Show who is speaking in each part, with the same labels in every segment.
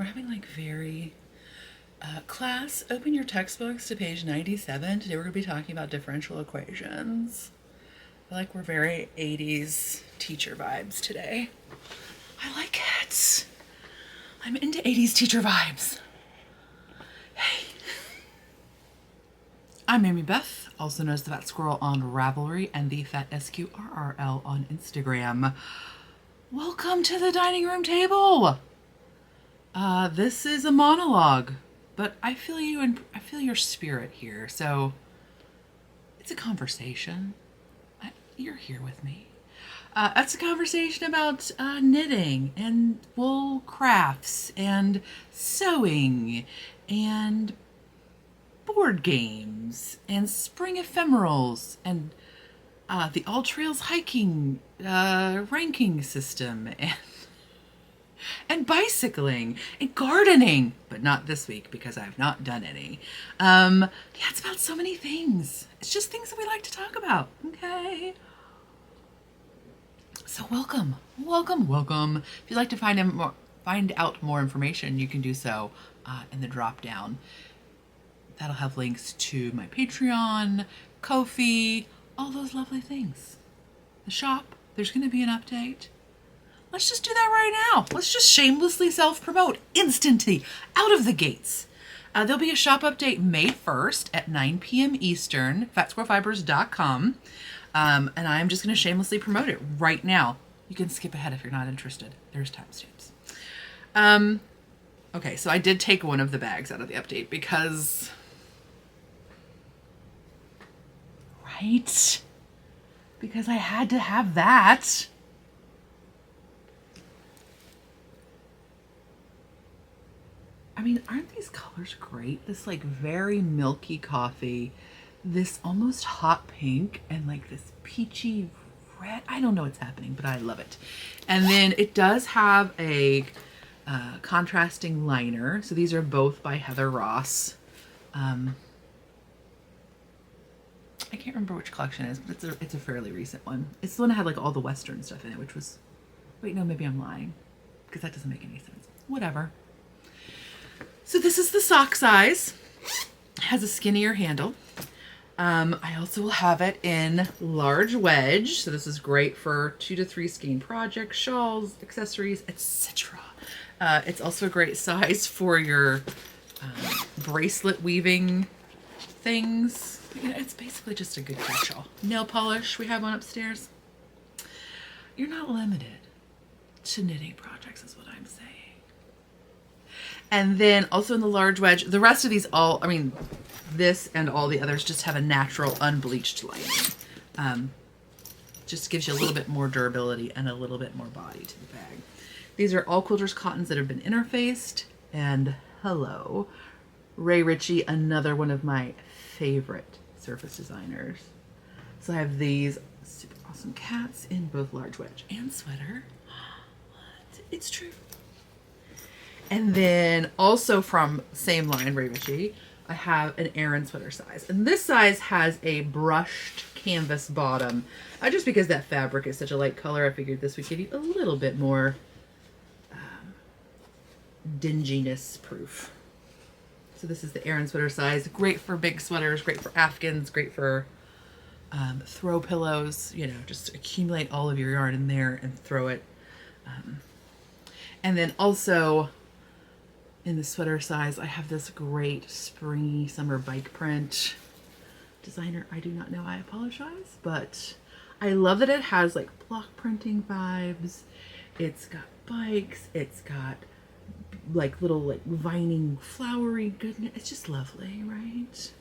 Speaker 1: We're having like very class, open your textbooks to page 97. Today we're going to be talking about differential equations. I feel like we're very 80s teacher vibes today. I like it. I'm into 80s teacher vibes. Hey. I'm Amy Beth, also known as the Fat Squirrel on Ravelry and the Fat SQRRL on Instagram. Welcome to the dining room table. This is a monologue, but I feel you and I feel your spirit here. So it's a conversation. You're here with me. It's a conversation about knitting and wool crafts and sewing and board games and spring ephemerals and the All Trails hiking ranking system and bicycling and gardening, but not this week because I have not done any. Yeah, it's about so many things. It's just things that we like to talk about. Okay. So welcome. If you'd like to find out more information, you can do so in the drop down. That'll have links to my Patreon, Ko-fi, all those lovely things. The shop, there's going to be an update. Let's just do that right now. Let's just shamelessly self-promote instantly out of the gates. There'll be a shop update May 1st at 9 p.m. Eastern, fatsquirrelfibers.com. And I'm just going to shamelessly promote it right now. You can skip ahead if you're not interested. There's timestamps. Okay, so I did take one of the bags out of the update because... Right? Because I had to have that. I mean, aren't these colors great? This like very milky coffee, this almost hot pink, and like this peachy red. I don't know what's happening, but I love it. And then it does have a contrasting liner. So these are both by Heather Ross. I can't remember which collection it is, but it's a fairly recent one. It's the one that had like all the Western stuff in it, which was, wait, no, maybe I'm lying because that doesn't make any sense. Whatever. So this is the sock size. It has a skinnier handle. I also will have it in large wedge. So this is great for 2 to 3 skein projects, shawls, accessories, etc. It's also a great size for your bracelet weaving things. You know, it's basically just a good catch-all. Nail polish, we have one upstairs. You're not limited to knitting projects is what I'm saying. And then also in the large wedge, the rest of these this and all the others just have a natural unbleached lining. Just gives you a little bit more durability and a little bit more body to the bag. These are all quilters cottons that have been interfaced. And hello, Ray Ritchie, another one of my favorite surface designers. So I have these super awesome cats in both large wedge and sweater. What? It's true. And then also from same line, Ray Ritchie, I have an Aran sweater size. And this size has a brushed canvas bottom. Just because that fabric is such a light color, I figured this would give you a little bit more dinginess proof. So this is the Aran sweater size. Great for big sweaters, great for Afghans, great for throw pillows. You know, just accumulate all of your yarn in there and throw it. And then also... in the sweater size, I have this great springy summer bike print. Designer, I do not know, I apologize. But I love that it has like block printing vibes. It's got bikes. It's got like little like vining flowery goodness. It's just lovely, right?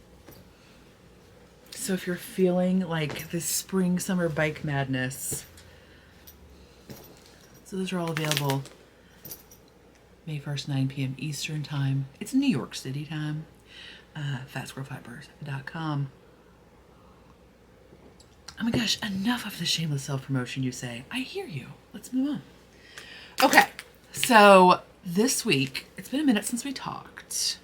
Speaker 1: So if you're feeling like this spring summer bike madness, so those are all available May 1st, 9 p.m. Eastern time. It's New York City time. fatsquirrelfibers.com. Oh my gosh, enough of the shameless self-promotion, you say. I hear you. Let's move on. Okay, so this week, it's been a minute since we talked.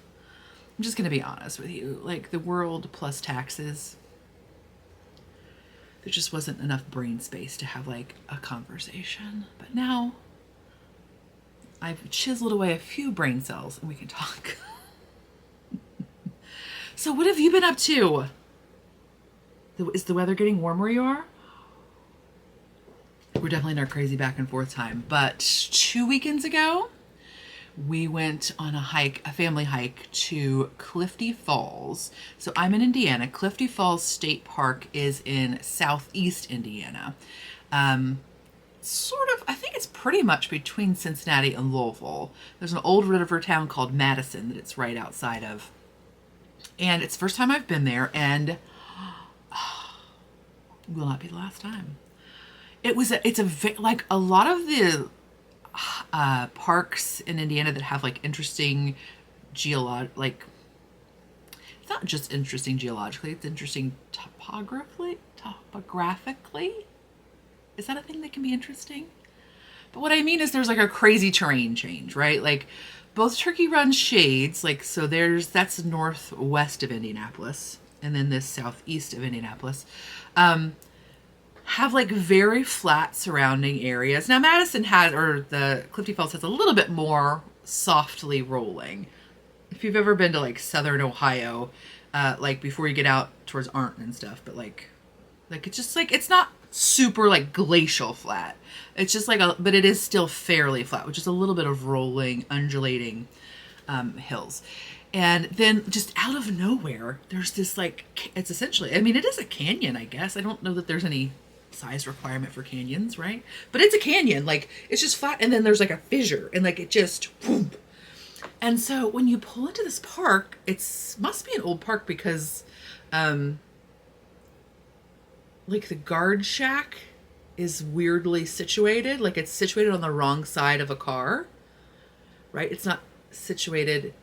Speaker 1: I'm just going to be honest with you. Like, the world plus taxes, there just wasn't enough brain space to have, like, a conversation. But now, I've chiseled away a few brain cells and we can talk. So what have you been up to? Is the weather getting warm where you are? We're definitely in our crazy back and forth time, but 2 weekends ago, we went on a family hike to Clifty Falls. So I'm in Indiana. Clifty Falls State Park is in southeast Indiana. I think it's pretty much between Cincinnati and Louisville. There's an old river town called Madison that it's right outside of. And it's the first time I've been there, and will not be the last time. Like a lot of the parks in Indiana that have like interesting it's not just interesting geologically, it's interesting topographically. Is that a thing that can be interesting? But what I mean is there's like a crazy terrain change, right? Like both Turkey Run Shades, that's northwest of Indianapolis, and then this southeast of Indianapolis, have like very flat surrounding areas. Now the Clifty Falls has a little bit more softly rolling. If you've ever been to like southern Ohio, like before you get out towards Arnton and stuff, but like it's just like, it's not super like glacial flat. It's just like but it is still fairly flat, which is a little bit of rolling, undulating hills. And then just out of nowhere, there's this it's essentially, I mean, it is a canyon, I guess. I don't know that there's any size requirement for canyons, right? But it's a canyon, like it's just flat, and then there's like a fissure, and like it just boom. And so when you pull into this park, must be an old park because like the guard shack is weirdly situated, like it's situated on the wrong side of a car, right? It's not situated.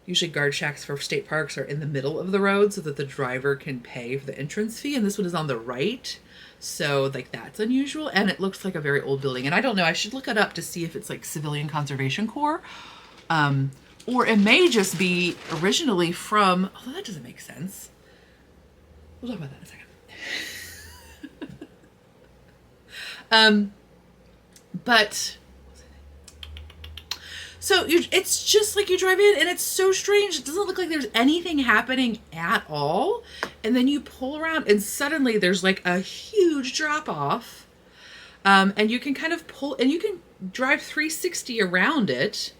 Speaker 1: Usually guard shacks for state parks are in the middle of the road so that the driver can pay for the entrance fee, and this one is on the right. So like that's unusual, and it looks like a very old building. And I don't know, I should look it up to see if it's like Civilian Conservation Corps, or it may just be originally from, although that doesn't make sense. We'll talk about that in a second. But so it's just like you drive in and it's so strange. It doesn't look like there's anything happening at all. And then you pull around and suddenly there's like a huge drop off. And you can kind of pull, and you can drive 360 around it.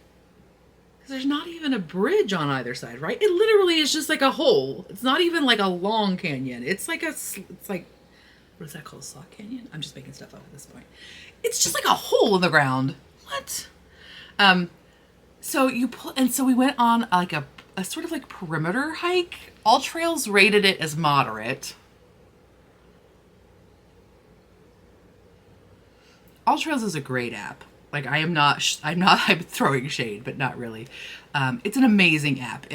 Speaker 1: Because there's not even a bridge on either side, right? It literally is just like a hole. It's not even like a long canyon. It's like what is that called? Slot Canyon? I'm just making stuff up at this point. It's just like a hole in the ground. What? So you pull, and so we went on like a sort of like perimeter hike. All Trails rated it as moderate. All Trails is a great app. Like I'm throwing shade, but not really. It's an amazing app.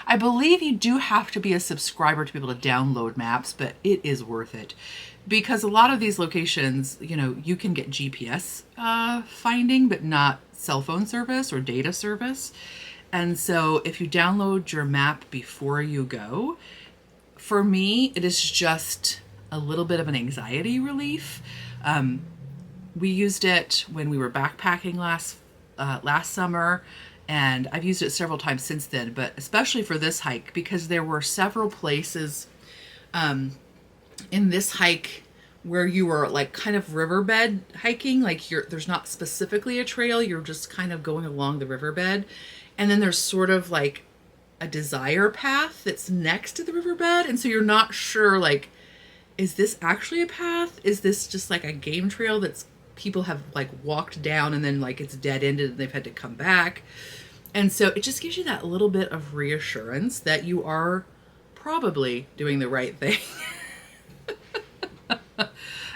Speaker 1: I believe you do have to be a subscriber to be able to download maps, but it is worth it because a lot of these locations, you can get GPS finding, but not cell phone service or data service. And so if you download your map before you go, for me, it is just a little bit of an anxiety relief. We used it when we were backpacking last summer. And I've used it several times since then, but especially for this hike, because there were several places in this hike where you were like kind of riverbed hiking, like there's not specifically a trail, you're just kind of going along the riverbed. And then there's sort of like a desire path that's next to the riverbed. And so you're not sure, like, is this actually a path? Is this just like a game trail that's people have like walked down and then like it's dead ended and they've had to come back? And so it just gives you that little bit of reassurance that you are probably doing the right thing.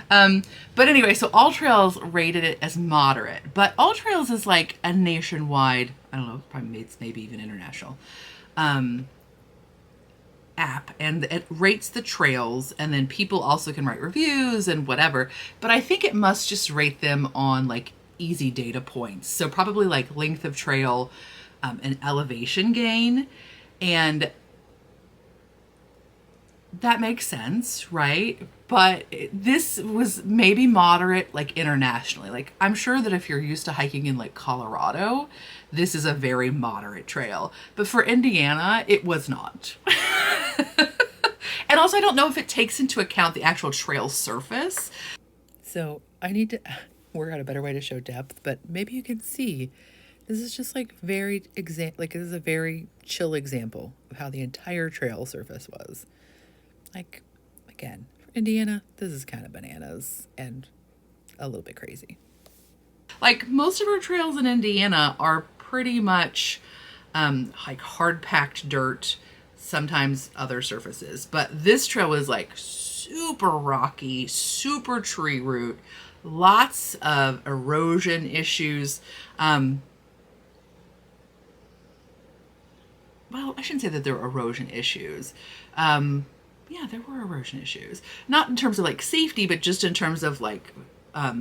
Speaker 1: But anyway, so All Trails rated it as moderate, but All Trails is like a nationwide, I don't know, probably maybe even international, app, and it rates the trails, and then people also can write reviews and whatever, but I think it must just rate them on like easy data points. So probably like length of trail, and elevation gain. And that makes sense, right? But this was maybe moderate, like internationally. Like, I'm sure that if you're used to hiking in like Colorado, this is a very moderate trail. But for Indiana, it was not. And also, I don't know if it takes into account the actual trail surface. So I need to work out a better way to show depth, but maybe you can see this is just like like this is a very chill example of how the entire trail surface was. Like, again, for Indiana, this is kind of bananas and a little bit crazy. Like, most of our trails in Indiana are pretty much like hard packed dirt, sometimes other surfaces. But this trail was like super rocky, super tree root, lots of erosion issues. Well, I shouldn't say that there were erosion issues. Yeah, there were erosion issues. Not in terms of like safety, but just in terms of like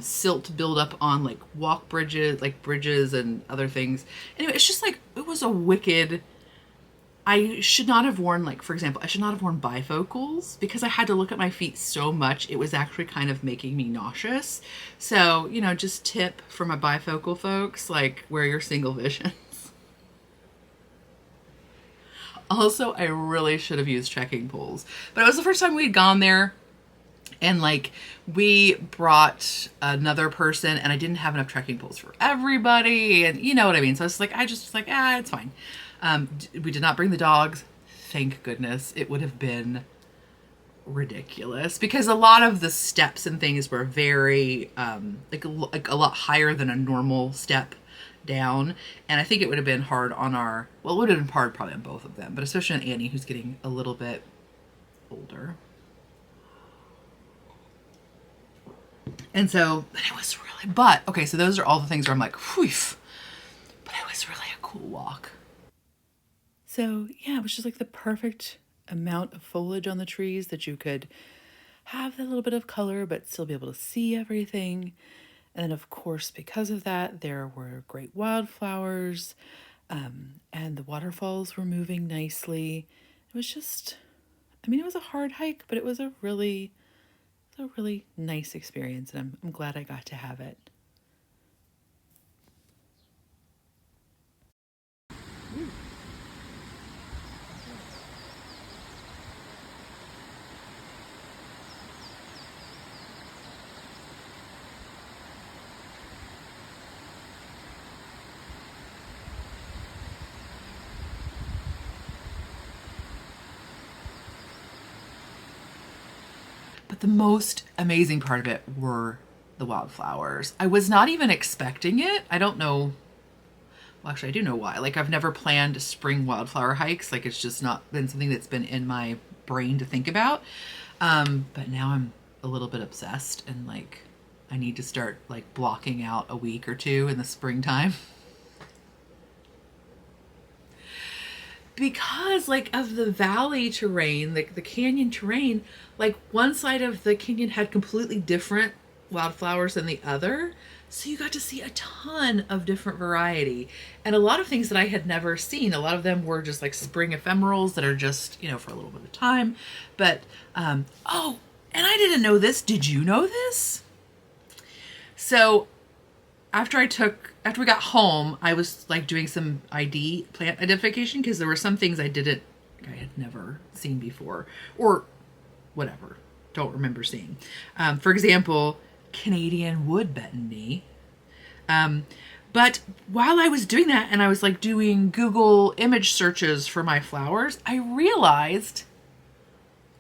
Speaker 1: silt buildup on like walk bridges, like bridges and other things. Anyway, it's just like, it was a wicked. I should not have worn, like, for example, I should not have worn bifocals because I had to look at my feet so much. It was actually kind of making me nauseous. So, you know, just tip for my bifocal folks, like, wear your single vision. Also, I really should have used trekking poles. But it was the first time we'd gone there. And like, we brought another person and I didn't have enough trekking poles for everybody. And you know what I mean? So I just was like, it's fine. We did not bring the dogs. Thank goodness. It would have been ridiculous because a lot of the steps and things were very, like a lot higher than a normal step down, and I think it would have been hard on it would have been hard probably on both of them, but especially on Annie, who's getting a little bit older. And so, but it was really, but okay, so those are all the things where I'm like, whew, but it was really a cool walk. So yeah, it was just like the perfect amount of foliage on the trees that you could have that little bit of color but still be able to see everything. And then, of course, because of that, there were great wildflowers, and the waterfalls were moving nicely. It was just, I mean, it was a hard hike, but it was a really nice experience, and I'm glad I got to have it. But the most amazing part of it were the wildflowers. I was not even expecting it. I don't know. Well, actually, I do know why. Like, I've never planned spring wildflower hikes. Like, it's just not been something that's been in my brain to think about. But now I'm a little bit obsessed and like, I need to start like blocking out a week or two in the springtime. Because like of the valley terrain, like the canyon terrain, like one side of the canyon had completely different wildflowers than the other. So you got to see a ton of different variety and a lot of things that I had never seen. A lot of them were just like spring ephemerals that are just, you know, for a little bit of time. But, oh, and I didn't know this. Did you know this? So after we got home, I was like doing some plant identification because there were some things I had never seen before or whatever, don't remember seeing. For example, Canadian wood betony. But while I was doing that and I was like doing Google image searches for my flowers, I realized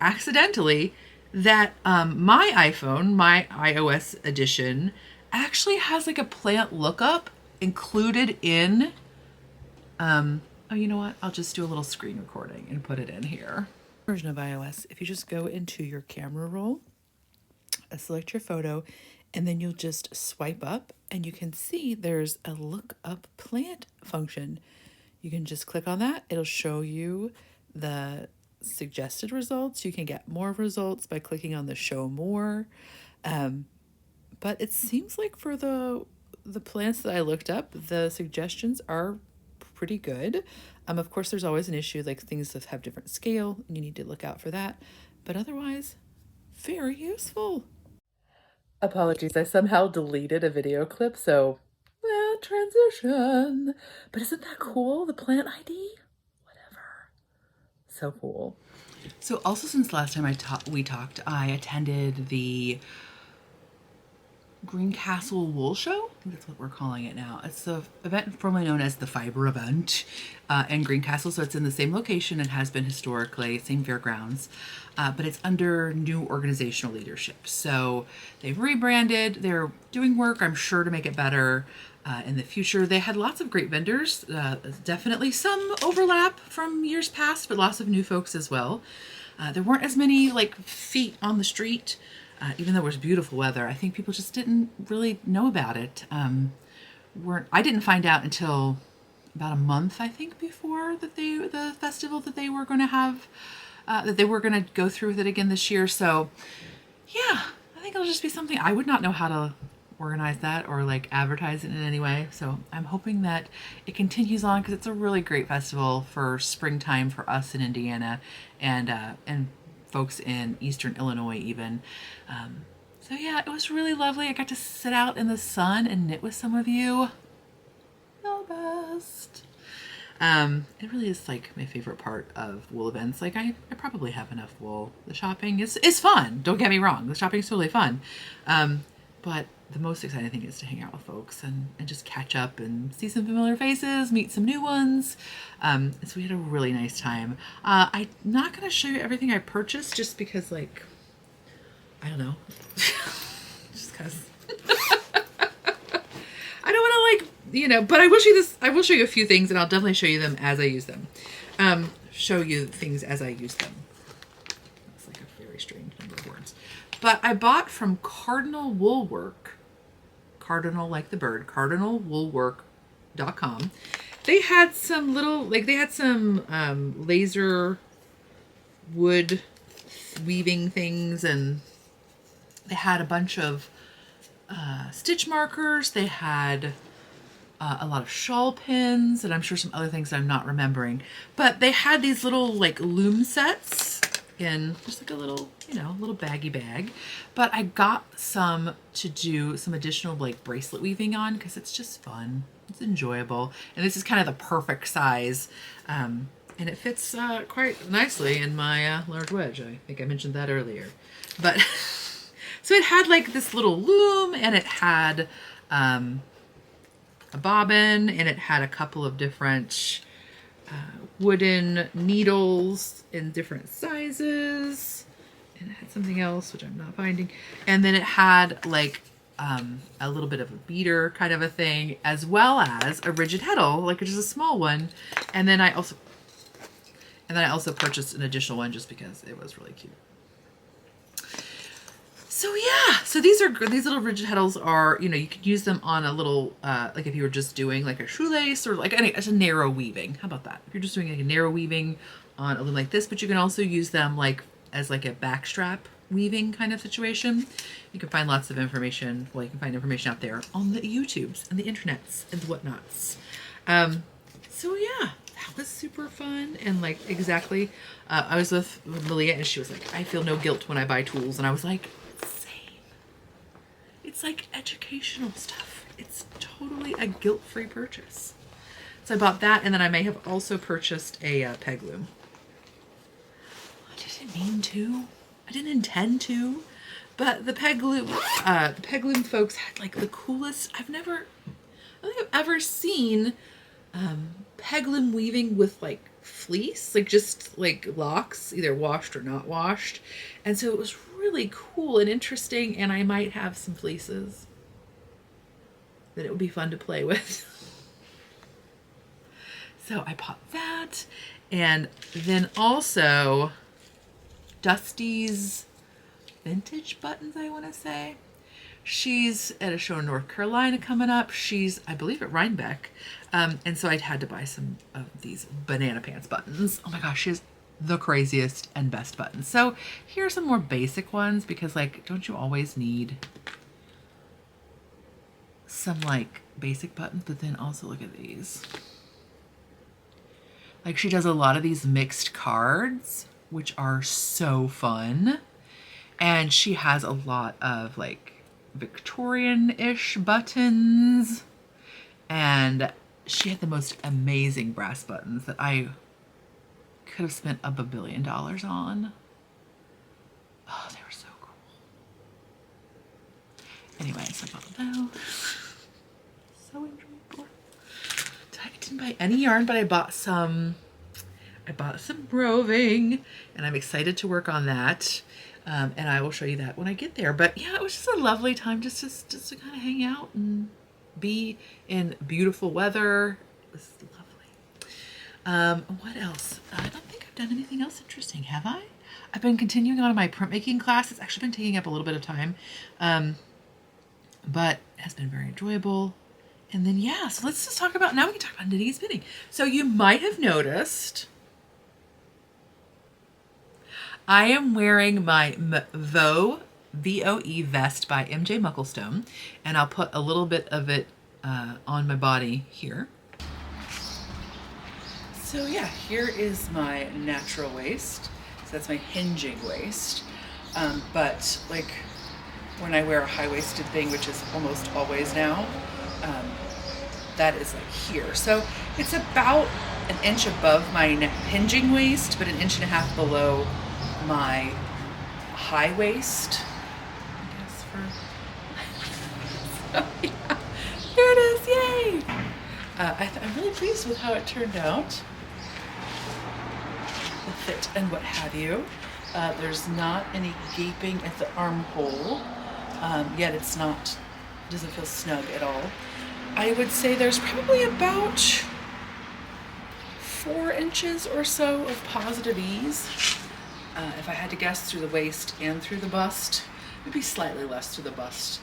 Speaker 1: accidentally that my iPhone, my iOS edition, actually has like a plant lookup included in, oh, you know what? I'll just do a little screen recording and put it in here. Version of iOS, if you just go into your camera roll, select your photo, and then you'll just swipe up and you can see there's a look up plant function. You can just click on that. It'll show you the suggested results. You can get more results by clicking on the show more. But it seems like for the plants that I looked up, the suggestions are pretty good. Of course, there's always an issue, like things that have different scale, and you need to look out for that. but otherwise very useful. Apologies, I somehow deleted a video clip, so transition. But isn't that cool? The plant ID? Whatever. So cool. So also since last time we talked, I attended the Greencastle Wool Show. I think that's what we're calling it now. It's the event formerly known as the Fiber Event in Greencastle. So it's in the same location and has been historically, same fairgrounds, but it's under new organizational leadership. So they've rebranded. They're doing work, I'm sure, to make it better in the future. They had lots of great vendors, definitely some overlap from years past, but lots of new folks as well. There weren't as many like feet on the street. Even though it was beautiful weather, I think people just didn't really know about it. I didn't find out until about a month, I think, before that the festival that they were going to have, that they were going to go through with it again this year. So, yeah, I think it'll just be something. I would not know how to organize that or like advertise it in any way. So I'm hoping that it continues on because it's a really great festival for springtime for us in Indiana and folks in Eastern Illinois even. So yeah, it was really lovely. I got to sit out in the sun and knit with some of you. The best. It really is like my favorite part of wool events. Like I probably have enough wool. The shopping is fun. Don't get me wrong. The shopping is totally fun. But the most exciting thing is to hang out with folks and just catch up and see some familiar faces, meet some new ones. So we had a really nice time. I'm not going to show you everything I purchased just because, like, I don't know. Just because. I don't want to, like, but I will show you this. I will show you a few things, and I'll definitely show you them as I use them. Show you things as I use them. That's like a very strange number of words. But I bought from Cardinal Woolwork. Cardinal like the bird. CardinalWoolwork.com. They had some little, they had some laser wood weaving things, and they had a bunch of stitch markers. They had a lot of shawl pins, and I'm sure some other things that I'm not remembering. But they had these little loom sets in just like a little, little baggy bag. But I got some to do some additional bracelet weaving on because it's just fun. It's enjoyable. And this is kind of the perfect size. And it fits quite nicely in my large wedge. I think I mentioned that earlier. But so it had this little loom, and it had a bobbin, and it had a couple of different wooden needles in different sizes, and it had something else which I'm not finding, and then it had a little bit of a beater kind of a thing, as well as a rigid heddle, which is a small one, and then I also purchased an additional one just because it was really cute. So yeah, so these little rigid heddles are, you could use them on a little, if you were just doing a shoelace or it's a narrow weaving. How about that? If you're just doing a narrow weaving on a loom like this, but you can also use them as a backstrap weaving kind of situation. You can find lots of information. Well, you can find information out there on the YouTubes and the internets and whatnots. So yeah, that was super fun. And exactly, I was with Malia, and she was like, I feel no guilt when I buy tools. And I was like, it's educational stuff. It's totally a guilt-free purchase. So I bought that, and then I may have also purchased a peg loom. I didn't mean to. I didn't intend to. But the peg loom folks had the coolest. I don't think I've ever seen peg loom weaving with fleece, just locks, either washed or not washed. And so it was really cool and interesting, and I might have some fleeces that it would be fun to play with. So I bought that, and then also Dusty's vintage buttons, I want to say. She's at a show in North Carolina coming up. She's, I believe, at Rhinebeck. And so I had to buy some of these banana pants buttons. Oh my gosh, she has the craziest and best buttons. So here are some more basic ones because don't you always need some basic buttons? But then also look at these. She does a lot of these mixed cards. which are so fun. And she has a lot of like Victorian-ish buttons. And she had the most amazing brass buttons that I could have spent $1 billion on. Oh, they were so cool. Anyways, I bought those. So enjoyable. I didn't buy any yarn, but I bought some roving, and I'm excited to work on that. And I will show you that when I get there. But yeah, it was just a lovely time just to kind of hang out and be in beautiful weather. It was lovely. What else? I don't think I've done anything else interesting, have I? I've been continuing on in my printmaking class. It's actually been taking up a little bit of time, but it has been very enjoyable. And then, yeah, so let's just talk about, now we can talk about knitting and spinning. So you might have noticed I am wearing my VOE vest by MJ Mucklestone, and I'll put a little bit of it on my body here. So yeah, here is my natural waist. So that's my hinging waist. But like when I wear a high-waisted thing, which is almost always now, that is like here. So it's about an inch above my hinging waist, but an inch and a half below my high waist. I guess so yeah, here it is, yay! I'm really pleased with how it turned out. The fit and what have you. There's not any gaping at the armhole, yet it's not, doesn't feel snug at all. I would say there's probably about 4 inches or so of positive ease. If I had to guess, through the waist and through the bust, maybe slightly less through the bust.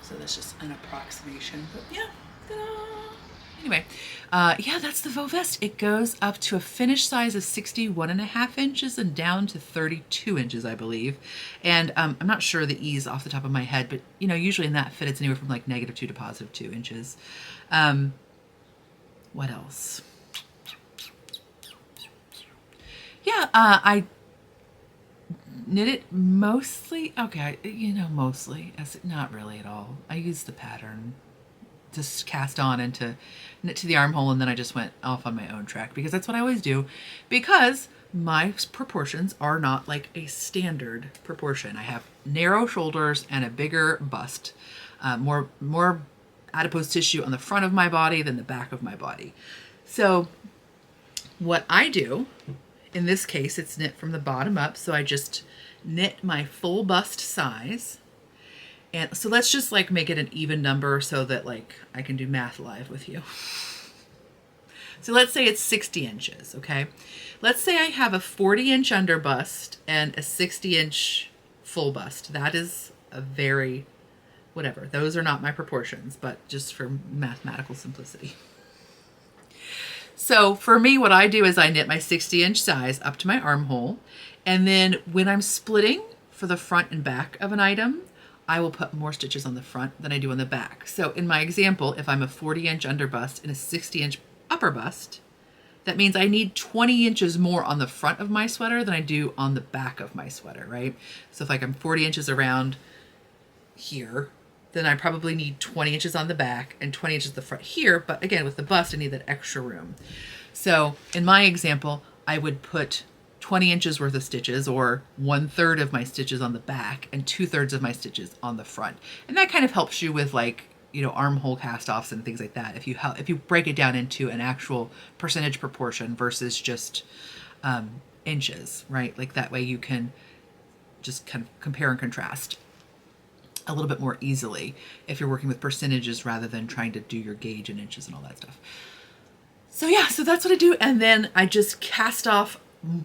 Speaker 1: So that's just an approximation, but yeah, ta-da! Anyway, yeah, that's the Vo vest. It goes up to a finished size of 61.5 inches and down to 32 inches, I believe. And I'm not sure the ease off the top of my head, but you know, usually in that fit, it's anywhere from like -2 to +2 inches. What else? Yeah, I knit it mostly, okay, you know, mostly, not really at all. I used the pattern, just cast on and to knit to the armhole, and then I just went off on my own track because that's what I always do, because my proportions are not like a standard proportion. I have narrow shoulders and a bigger bust, more adipose tissue on the front of my body than the back of my body. So what I do, in this case, it's knit from the bottom up, so I just knit my full bust size. And so let's just like make it an even number so that like I can do math live with you. So let's say it's 60 inches, okay? Let's say I have a 40-inch under bust and a 60-inch full bust. That is a very, whatever. Those are not my proportions, but just for mathematical simplicity. So for me, what I do is I knit my 60-inch size up to my armhole, and then when I'm splitting for the front and back of an item, I will put more stitches on the front than I do on the back. So in my example, if I'm a 40-inch under bust and a 60-inch upper bust, that means I need 20 inches more on the front of my sweater than I do on the back of my sweater, right? So if like I'm 40 inches around here, then I probably need 20 inches on the back and 20 inches the front here. But again, with the bust, I need that extra room. So in my example, I would put 20 inches worth of stitches, or 1/3 of my stitches on the back and 2/3 of my stitches on the front. And that kind of helps you with like, you know, armhole cast-offs and things like that. If you break it down into an actual percentage proportion versus just inches, right? Like that way you can just kind of compare and contrast a little bit more easily if you're working with percentages rather than trying to do your gauge in inches and all that stuff. So yeah, so that's what I do. And then I just cast off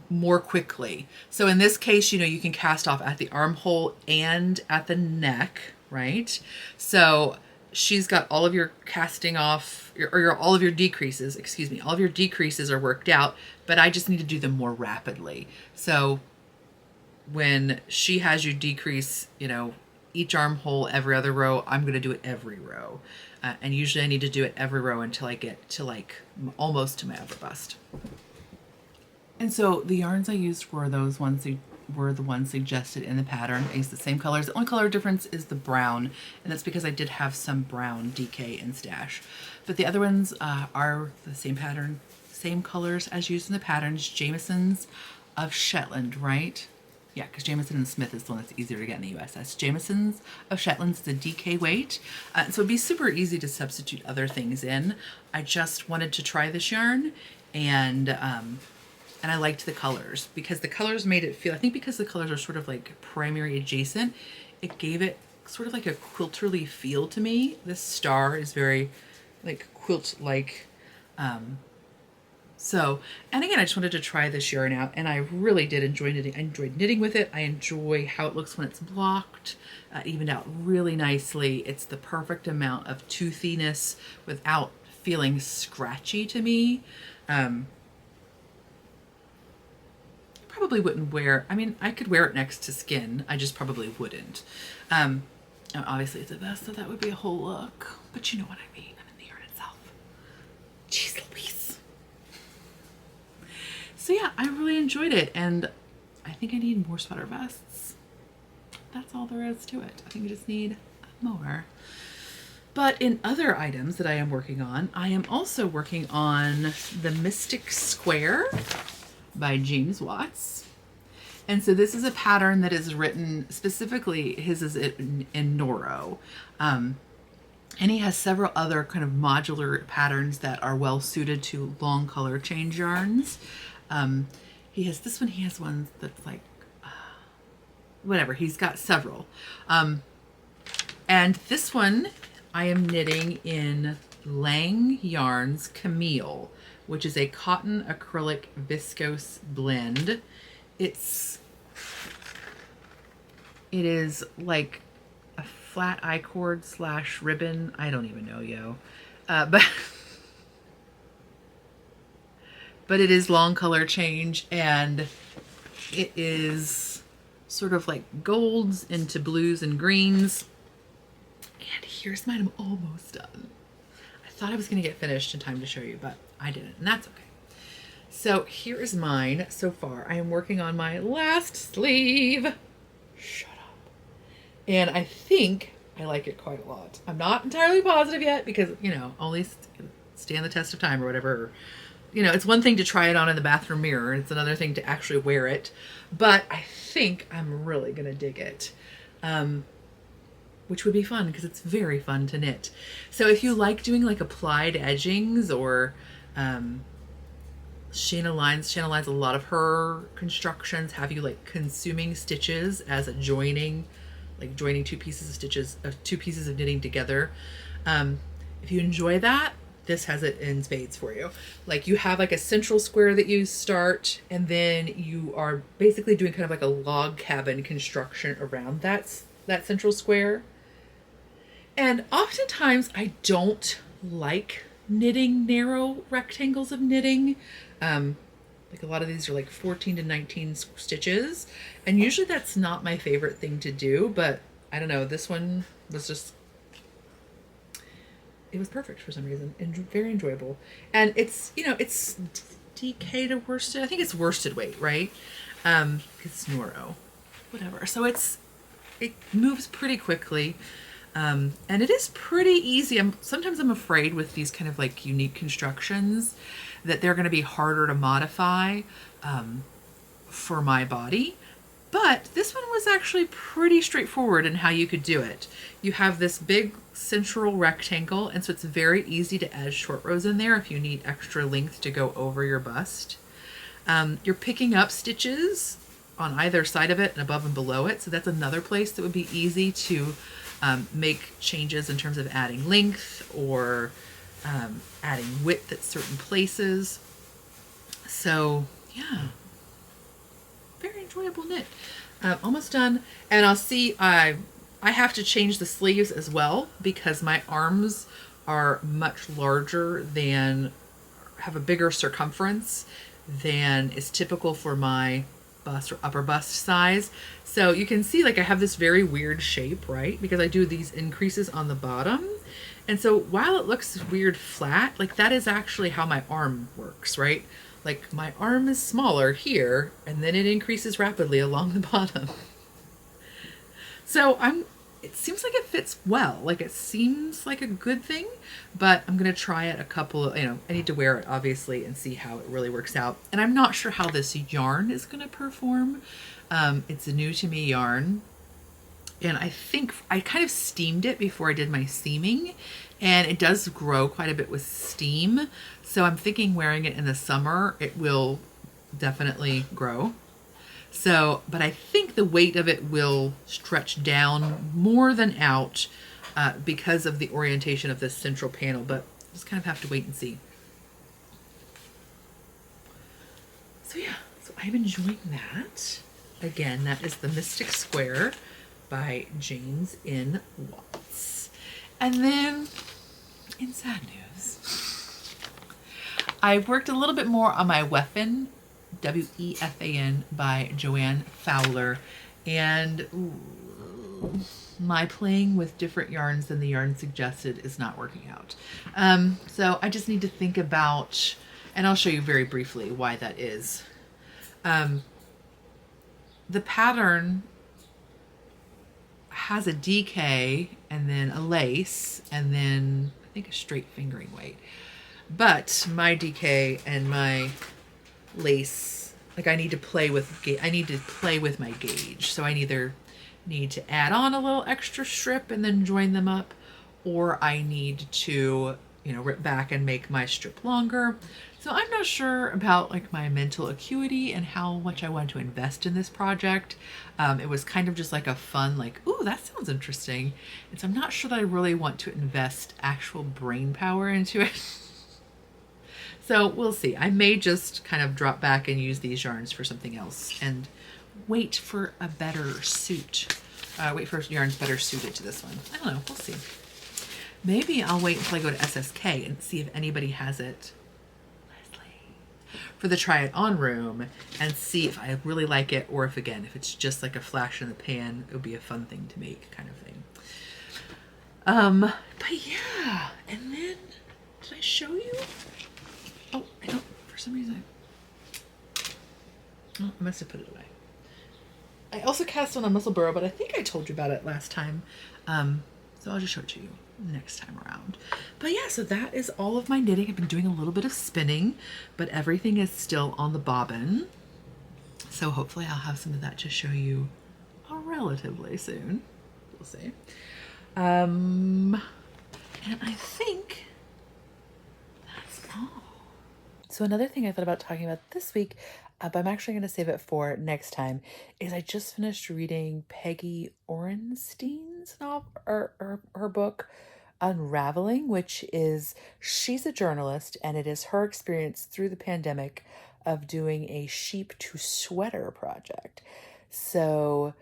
Speaker 1: more quickly. So in this case, you know, you can cast off at the armhole and at the neck, right? So she's got all of your casting off, all of your decreases, excuse me, all of your decreases are worked out, but I just need to do them more rapidly. So when she has you decrease, you know, each armhole every other row, I'm going to do it every row. And usually I need to do it every row until I get to like almost to my upper bust. And so the yarns I used were those ones that were the ones suggested in the pattern. I used the same colors. The only color difference is the brown, and that's because I did have some brown DK in stash. But the other ones are the same pattern, same colors as used in the patterns. Jamieson's of Shetland, right? Yeah, because Jamieson and Smith is the one that's easier to get in the US. That's Jamieson's of Shetland's the DK weight. So it'd be super easy to substitute other things in. I just wanted to try this yarn, and I liked the colors because the colors made it feel, I think because the colors are sort of like primary adjacent, it gave it sort of like a quilterly feel to me. This star is very like quilt-like. So, and again, I just wanted to try this yarn out, and I really did enjoy knitting. I enjoyed knitting with it. I enjoy how it looks when it's blocked. Evened out really nicely. It's the perfect amount of toothiness without feeling scratchy to me. Probably wouldn't wear, I mean, I could wear it next to skin. I just probably wouldn't. Obviously it's a vest, so that would be a whole look, but you know what I mean. I mean the yarn itself. Jeez Louise. So yeah, I really enjoyed it, and I think I need more sweater vests. That's all there is to it. I think I just need more. But in other items that I am working on, I am also working on the Mystic Square by James Watts. And so this is a pattern that is written specifically, his is in Noro. And he has several other kind of modular patterns that are well suited to long color change yarns. He has this one, he has one that's like, whatever, he's got several. And this one I am knitting in Lang Yarns Camille, which is a cotton acrylic viscose blend. It is like a flat I-cord / ribbon. I don't even know, yo. But it is long color change, and it is sort of like golds into blues and greens. And here's mine. I'm almost done. I thought I was going to get finished in time to show you, but I didn't, and that's okay. So here is mine so far. I am working on my last sleeve. Shut up. And I think I like it quite a lot. I'm not entirely positive yet because, you know, only stand the test of time or whatever. You know, it's one thing to try it on in the bathroom mirror. It's another thing to actually wear it. But I think I'm really going to dig it. Which would be fun because it's very fun to knit. So if you like doing like applied edgings or Shana lines, a lot of her constructions have you like consuming stitches as a joining, like joining two pieces of knitting together. If you enjoy that, this has it in spades for you. Like you have like a central square that you start, and then you are basically doing kind of like a log cabin construction around that central square. And oftentimes I don't like knitting narrow rectangles of knitting. Like a lot of these are like 14 to 19 stitches, and usually that's not my favorite thing to do, but I don't know, this one was just, it was perfect for some reason and very enjoyable. And it's, you know, it's DK to worsted. I think it's worsted weight, right? It's Noro, whatever. So it moves pretty quickly. And it is pretty easy. Sometimes I'm afraid with these kind of like unique constructions that they're going to be harder to modify for my body. But this one was actually pretty straightforward in how you could do it. You have this big central rectangle, and so it's very easy to add short rows in there if you need extra length to go over your bust. You're picking up stitches on either side of it and above and below it, so that's another place that would be easy to make changes in terms of adding length or adding width at certain places. So yeah, very enjoyable knit. Almost done. And I'll see, I have to change the sleeves as well because my arms are much larger than, have a bigger circumference than is typical for my bust or upper bust size. So you can see like I have this very weird shape, right? Because I do these increases on the bottom. And so while it looks weird flat, like that is actually how my arm works, right? Like my arm is smaller here, and then it increases rapidly along the bottom. So it seems like it fits well. Like it seems like a good thing, but I'm going to try it a couple of, I need to wear it obviously and see how it really works out. And I'm not sure how this yarn is going to perform. It's a new to me yarn. And I think I kind of steamed it before I did my seaming, and it does grow quite a bit with steam. So I'm thinking wearing it in the summer, it will definitely grow. So, but I think the weight of it will stretch down more than out because of the orientation of this central panel, but just kind of have to wait and see. So yeah, so I'm enjoying that. Again, that is the Mystic Square by James N. Watts. And then, in sad news, I've worked a little bit more on my Wefan, W-E-F-A-N, by Joanne Fowler, and my playing with different yarns than the yarn suggested is not working out. So I just need to think about, and I'll show you very briefly why that is. The pattern has a DK and then a lace and then I think a straight fingering weight. But my DK and my lace, like I need to play with my gauge. So I either need to add on a little extra strip and then join them up, or I need to, rip back and make my strip longer. So I'm not sure about like my mental acuity and how much I want to invest in this project. It was kind of just like a fun, like, ooh, that sounds interesting. And so I'm not sure that I really want to invest actual brain power into it. So we'll see. I may just kind of drop back and use these yarns for something else and wait for a better suit. Wait for yarns better suited to this one. I don't know. We'll see. Maybe I'll wait until I go to SSK and see if anybody has it for the try it on room and see if I really like it, or if it's just like a flash in the pan, it would be a fun thing to make kind of thing. But yeah, and then did I show you? Oh, I don't, for some reason. Oh, I must have put it away. I also cast on a Muscle Burrow, but I think I told you about it last time. So I'll just show it to you next time around. But yeah, so that is all of my knitting. I've been doing a little bit of spinning, but everything is still on the bobbin. So hopefully I'll have some of that to show you relatively soon. We'll see. And I think that's all. So another thing I thought about talking about this week, but I'm actually going to save it for next time, is I just finished reading Peggy Orenstein's novel, or her book, Unraveling, which is, she's a journalist, and it is her experience through the pandemic of doing a sheep to sweater project. So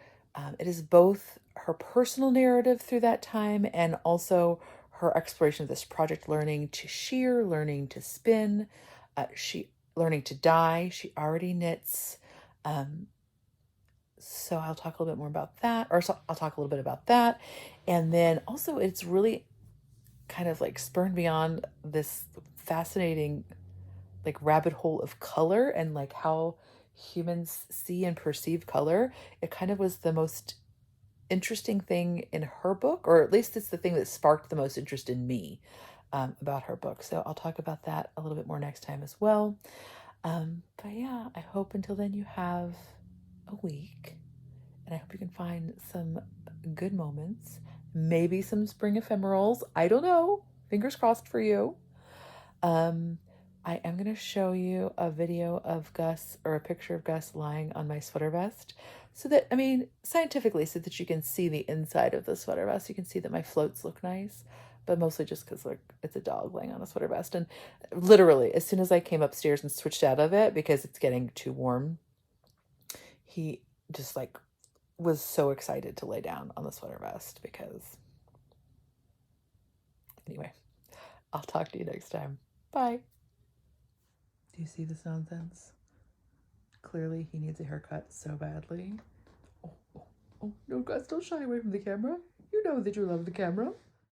Speaker 1: it is both her personal narrative through that time and also her exploration of this project, learning to shear, learning to spin, learning to dye. She already knits. So I'll talk a little bit more about that, or so I'll talk a little bit about that. And then also it's really kind of like spurned beyond this fascinating like rabbit hole of color and like how humans see and perceive color. It kind of was the most interesting thing in her book, or at least it's the thing that sparked the most interest in me about her book. So I'll talk about that a little bit more next time as well. But yeah, I hope until then you have a week, and I hope you can find some good moments, maybe some spring ephemerals. I don't know. Fingers crossed for you. I am going to show you a video of Gus, or a picture of Gus lying on my sweater vest, so that, scientifically, so that you can see the inside of the sweater vest. You can see that my floats look nice, but mostly just because like it's a dog laying on a sweater vest. And literally, as soon as I came upstairs and switched out of it because it's getting too warm, he just like was so excited to lay down on the sweater vest. Because anyway, I'll talk to you next time. Bye. Do you see this nonsense? Clearly he needs a haircut so badly. Oh, no, Gus, don't shy away from the camera. You know that you love the camera.